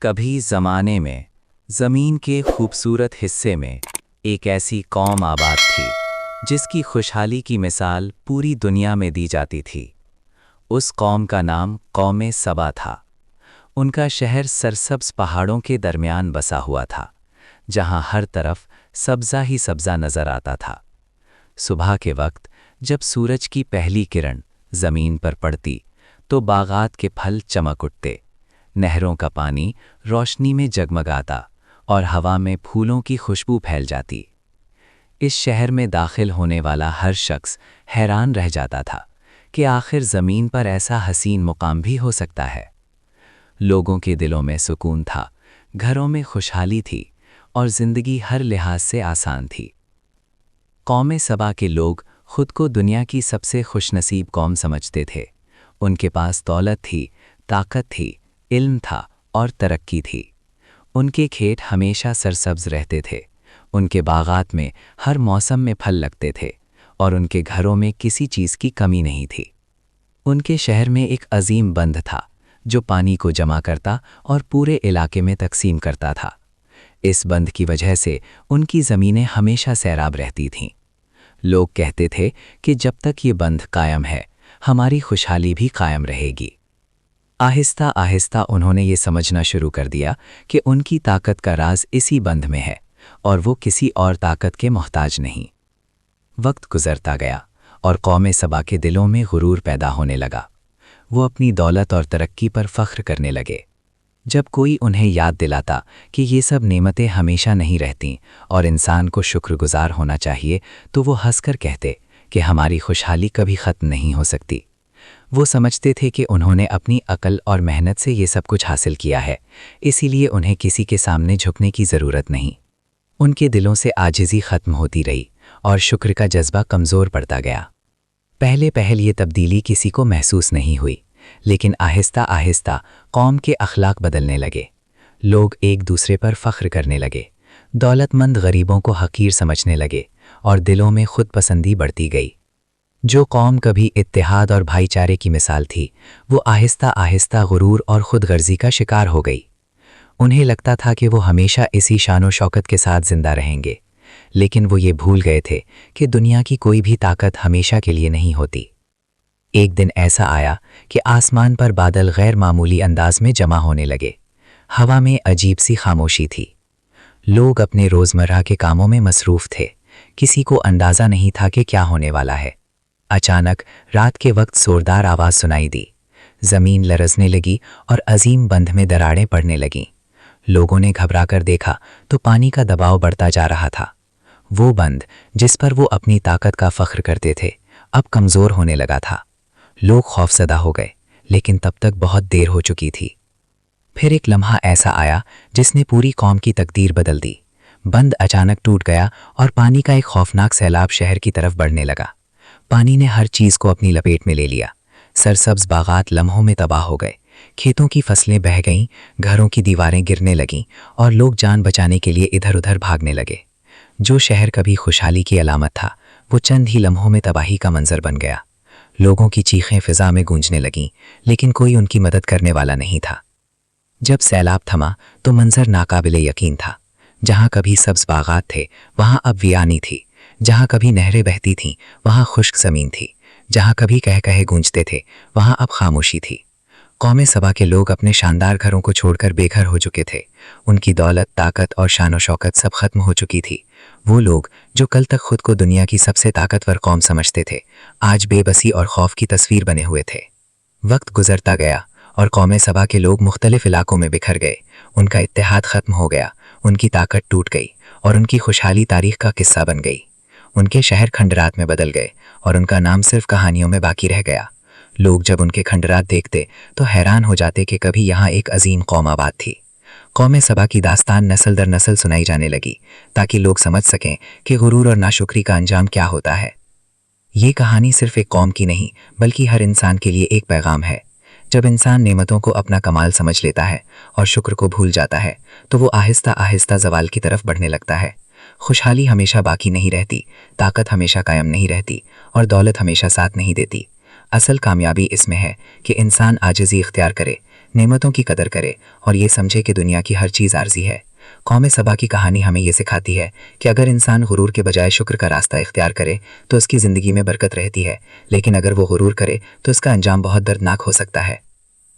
कभी ज़माने में ज़मीन के खूबसूरत हिस्से में एक ऐसी कौम आबाद थी जिसकी खुशहाली की मिसाल पूरी दुनिया में दी जाती थी। उस कौम का नाम कौम सबा था। उनका शहर सरसब्ज पहाड़ों के दरमियान बसा हुआ था, जहां हर तरफ सब्ज़ा ही सब्ज़ा नज़र आता था। सुबह के वक्त जब सूरज की पहली किरण ज़मीन पर पड़ती तो बागात के फल चमक उठते, नहरों का पानी रोशनी में जगमगाता और हवा में फूलों की खुशबू फैल जाती। इस शहर में दाखिल होने वाला हर शख्स हैरान रह जाता था कि आखिर ज़मीन पर ऐसा हसीन मुकाम भी हो सकता है। लोगों के दिलों में सुकून था, घरों में खुशहाली थी और ज़िंदगी हर लिहाज से आसान थी। कौम सबा के लोग खुद को दुनिया की सबसे खुशनसीब कौम समझते थे। उनके पास दौलत थी, ताकत थी, इल्म था और तरक्की थी। उनके खेत हमेशा सरसब्ज रहते थे, उनके बागात में हर मौसम में फल लगते थे और उनके घरों में किसी चीज़ की कमी नहीं थी। उनके शहर में एक अजीम बंध था जो पानी को जमा करता और पूरे इलाके में तकसीम करता था। इस बंध की वजह से उनकी ज़मीनें हमेशा सैराब रहती थीं। लोग कहते थे कि जब तक ये बंध कायम है, हमारी खुशहाली भी कायम रहेगी। आहिस्ता आहिस्ता उन्होंने ये समझना शुरू कर दिया कि उनकी ताकत का राज इसी बंध में है और वो किसी और ताकत के मोहताज नहीं। वक्त गुजरता गया और कौम सबा के दिलों में गुरूर पैदा होने लगा। वो अपनी दौलत और तरक्की पर फ़ख्र करने लगे। जब कोई उन्हें याद दिलाता कि ये सब नेमतें हमेशा नहीं रहतीं और इंसान को शुक्रगुजार होना चाहिए, तो वो हंसकर कहते कि हमारी खुशहाली कभी ख़त्म नहीं हो सकती। वो समझते थे कि उन्होंने अपनी अक्ल और मेहनत से ये सब कुछ हासिल किया है, इसीलिए उन्हें किसी के सामने झुकने की ज़रूरत नहीं। उनके दिलों से आजिज़ी ख़त्म होती रही और शुक्र का जज्बा कमज़ोर पड़ता गया। पहले ये तब्दीली किसी को महसूस नहीं हुई, लेकिन आहिस्ता आहिस्ता कौम के अखलाक बदलने लगे। लोग एक दूसरे पर फ़ख्र करने लगे, दौलतमंद गरीबों को हकीर समझने लगे और दिलों में खुद पसंदी बढ़ती गई। जो कौम कभी इत्तेहाद और भाईचारे की मिसाल थी, वो आहिस्ता आहिस्ता गुरूर और खुदगर्जी का शिकार हो गई। उन्हें लगता था कि वो हमेशा इसी शानो शौकत के साथ जिंदा रहेंगे, लेकिन वो ये भूल गए थे कि दुनिया की कोई भी ताकत हमेशा के लिए नहीं होती। एक दिन ऐसा आया कि आसमान पर बादल गैर मामूली अंदाज में जमा होने लगे। हवा में अजीब सी खामोशी थी। लोग अपने रोज़मर्रा के कामों में मसरूफ़ थे, किसी को अंदाज़ा नहीं था कि क्या होने वाला है। अचानक रात के वक्त जोरदार आवाज़ सुनाई दी। ज़मीन लरज़ने लगी और अजीम बंध में दरारें पड़ने लगीं। लोगों ने घबराकर देखा तो पानी का दबाव बढ़ता जा रहा था। वो बंध जिस पर वो अपनी ताकत का फ़ख्र करते थे, अब कमज़ोर होने लगा था। लोग खौफज़दा हो गए, लेकिन तब तक बहुत देर हो चुकी थी। फिर एक लम्हा ऐसा आया जिसने पूरी कौम की तकदीर बदल दी। बंध अचानक टूट गया और पानी का एक खौफनाक सैलाब शहर की तरफ बढ़ने लगा। पानी ने हर चीज़ को अपनी लपेट में ले लिया। सरसब्ज बागात लम्हों में तबाह हो गए, खेतों की फसलें बह गईं, घरों की दीवारें गिरने लगीं और लोग जान बचाने के लिए इधर उधर भागने लगे। जो शहर कभी खुशहाली की अलामत था, वो चंद ही लम्हों में तबाही का मंजर बन गया। लोगों की चीखें फिजा में गूंजने लगीं, लेकिन कोई उनकी मदद करने वाला नहीं था। जब सैलाब थमा तो मंजर नाकाबिले यकीन था। जहाँ कभी सब्ज बागात थे, वहाँ अब वीरानी थी। जहाँ कभी नहरें बहती थीं, वहाँ खुश्क ज़मीन थी। जहाँ कभी कह कहे गूंजते थे, वहाँ अब खामोशी थी। कौम सबा के लोग अपने शानदार घरों को छोड़कर बेघर हो चुके थे। उनकी दौलत, ताकत और शान शौकत सब खत्म हो चुकी थी। वो लोग जो कल तक खुद को दुनिया की सबसे ताकतवर कौम समझते थे, आज बेबसी और खौफ की तस्वीर बने हुए थे। वक्त गुजरता गया और कौम सबा के लोग मुख्तलिफ इलाकों में बिखर गए। उनका इत्तेहाद ख़त्म हो गया, उनकी ताकत टूट गई और उनकी खुशहाली तारीख का किस्सा बन गई। उनके शहर खंडरात में बदल गए और उनका नाम सिर्फ कहानियों में बाकी रह गया। लोग जब उनके खंडरात देखते तो हैरान हो जाते कि कभी यहाँ एक अजीम कौम आबाद थी। कौम सबा की दास्तान नस्ल दर नस्ल सुनाई जाने लगी ताकि लोग समझ सकें कि गुरूर और नाशुक्री का अंजाम क्या होता है। ये कहानी सिर्फ एक कौम की नहीं, बल्कि हर इंसान के लिए एक पैगाम है। जब इंसान नेमतों को अपना कमाल समझ लेता है और शुक्र को भूल जाता है, तो वो आहिस्ता आहिस्ता ज़वाल की तरफ बढ़ने लगता है। खुशहाली हमेशा बाकी नहीं रहती, ताकत हमेशा कायम नहीं रहती और दौलत हमेशा साथ नहीं देती। असल कामयाबी इसमें है कि इंसान आजिज़ी इख्तियार करे, नेमतों की कदर करे और ये समझे कि दुनिया की हर चीज़ आर्जी है। कौम सबा की कहानी हमें ये सिखाती है कि अगर इंसान गुरूर के बजाय शुक्र का रास्ता इख्तियार करे तो उसकी ज़िंदगी में बरकत रहती है, लेकिन अगर वो गुरूर करे तो उसका अंजाम बहुत दर्दनाक हो सकता है।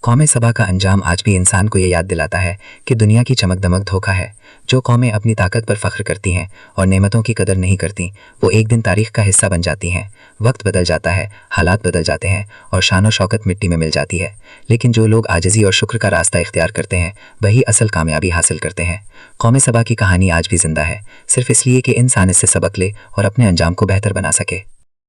कौम सबा का अंजाम आज भी इंसान को ये याद दिलाता है कि दुनिया की चमक दमक धोखा है। जो कौमें अपनी ताकत पर फख्र करती हैं और नेमतों की कदर नहीं करती, वो एक दिन तारीख का हिस्सा बन जाती हैं। वक्त बदल जाता है, हालात बदल जाते हैं और शान और शौकत मिट्टी में मिल जाती है, लेकिन जो लोग आजिज़ी और शुक्र का रास्ता इख्तियार करते हैं वही असल कामयाबी हासिल करते हैं। कौम सबा की कहानी आज भी ज़िंदा है, सिर्फ इसलिए कि इंसान इससे सबक ले और अपने अंजाम को बेहतर बना सके।